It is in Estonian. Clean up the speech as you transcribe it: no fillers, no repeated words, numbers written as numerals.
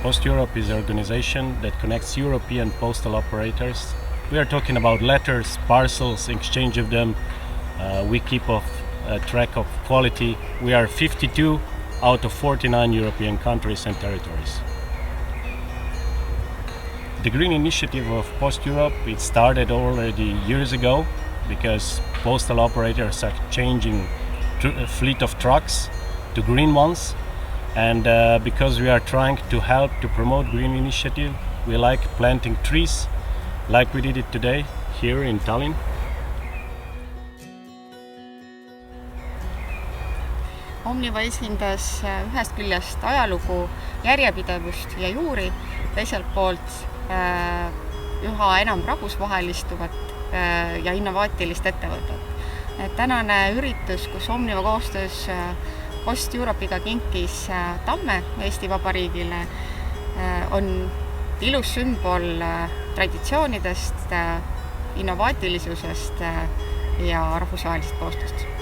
PostEuropi is an organization that connects European postal operators. We are talking about letters, parcels, exchange of them. We keep a track of quality. We are 52 out of 49 European countries and territories. The green initiative of PostEuropi, it started already years ago because postal operators are changing a fleet of trucks to green ones, and because we are trying to help to promote green initiative, we like planting trees like we did it today here in Tallinn. Omniva esindas ühest küljest ajalugu, järjepidevust ja juuri, teiselt poolt üha enam rahvusvahelistuvat ja innovaatilist ettevõtet. Tänane üritus, kus Omniva koostöös PostEuropiga kinkis tamme Eesti Vabariigile, on ilus sümbol traditsioonidest, innovaatilisusest ja rahvusvahelisest koostööst.